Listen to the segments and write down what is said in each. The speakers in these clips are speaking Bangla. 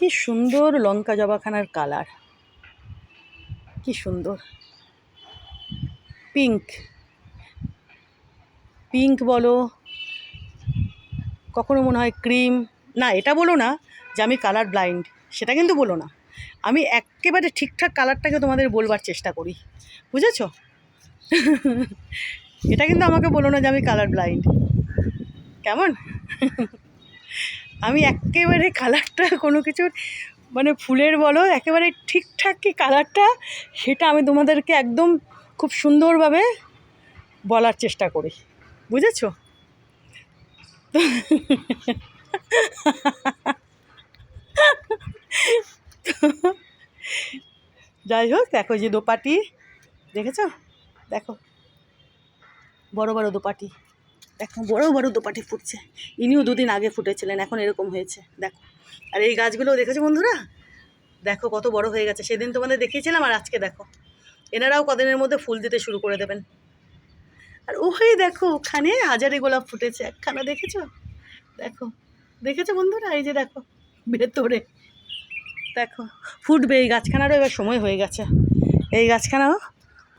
কি সুন্দর লঙ্কা জবাখানার কালার, কি সুন্দর পিঙ্ক পিঙ্ক বলো, কখনো মনে হয় ক্রিম। না, এটা বলো না যে আমি কালার ব্লাইন্ড, সেটা কিন্তু বলো না। আমি একেবারে ঠিকঠাক কালারটাকে তোমাদের বলবার চেষ্টা করি, বুঝেছো? এটা কিন্তু আমাকে বলো না যে আমি কালার ব্লাইন্ড, কেমন? আমি একেবারে কালারটা কোনো কিছুর মানে ফুলের বলো একেবারে ঠিকঠাক কি কালারটা, সেটা আমি তোমাদেরকে একদম খুব সুন্দরভাবে বলার চেষ্টা করি, বুঝেছো? যাই হোক, দেখো যে দোপাটি দেখেছো, দেখো বড় বড় দোপাটি, দেখো বড় বড় দোপাটি ফুটছে। ইনিও দুদিন আগে ফুটেছিলেন, এখন এরকম হয়েছে দেখো। আর এই গাছগুলো দেখেছো বন্ধুরা, দেখো কত বড় হয়ে গেছে। সেদিন তোমাদের দেখিয়েছিলাম, আর আজকে দেখো এনারাও কদিনের মধ্যে ফুল দিতে শুরু করে দেবেন। আর ওই দেখো ওখানে হাজারি গোলাপ ফুটেছে একখানা, দেখেছো? দেখো, দেখেছো বন্ধুরা? এই যে দেখো ভেতরে দেখো ফুটবে। এই গাছখানারও এবার সময় হয়ে গেছে। এই গাছখানাও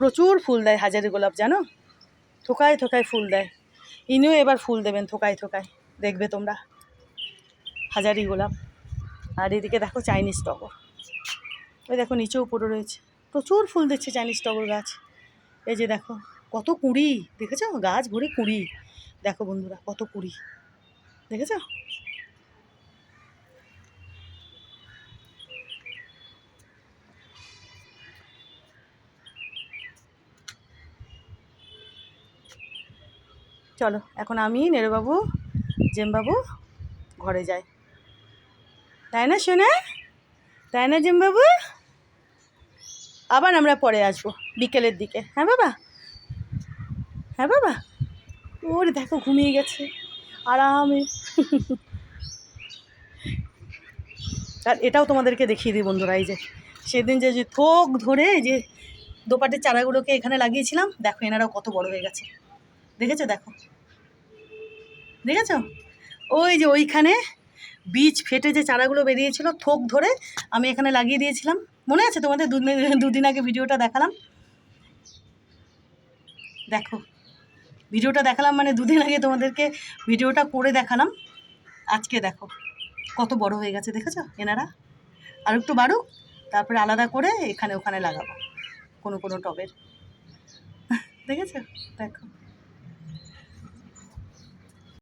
প্রচুর ফুল দেয় হাজারি গোলাপ, জানো? থোকায় থোকায় ফুল দেয়। ইনিও এবার ফুল দেবেন থোকায় থোকায়, দেখবে তোমরা হাজারি গোলাপ। আর এদিকে দেখো চাইনিজ টগর, ওই দেখো নিচেও পড়ে রয়েছে, প্রচুর ফুল দিচ্ছে চাইনিজ টগর গাছ। এই যে দেখো কত কুঁড়ি, দেখেছো? গাছ ভরে কুঁড়ি, দেখো বন্ধুরা কত কুঁড়ি, দেখেছো? চলো এখন আমি নেরুবাবু জেমবাবু ঘরে যাই, তাই না শোনা? তাই না জেমবাবু? আবার আমরা পরে আসবো বিকেলের দিকে, হ্যাঁ বাবা? হ্যাঁ বাবা? ওরে দেখো ঘুমিয়ে গেছে আরামে। আর এটাও তোমাদেরকে দেখিয়ে দিই বন্ধুরা, এই যে সেদিন যে যে থোক ধরে এই যে দোপাটির চারাগুলোকে এখানে লাগিয়েছিলাম, দেখো এনারাও কত বড় হয়ে গেছে, দেখেছো? দেখো, দেখেছো? ওই যে ওইখানে বীজ ফেটে যে চারাগুলো বেরিয়েছিল থোক ধরে আমি এখানে লাগিয়ে দিয়েছিলাম, মনে আছে তোমাদের? দুদিন আগে ভিডিওটা দেখালাম, দেখো ভিডিওটা দেখালাম মানে দুদিন আগে তোমাদেরকে ভিডিওটা করে দেখালাম। আজকে দেখো কত বড় হয়ে গেছে, দেখেছো? এনারা আর একটু বাড়ুক, তারপরে আলাদা করে এখানে ওখানে লাগাবো কোনো কোনো টবের, দেখেছো? দেখো।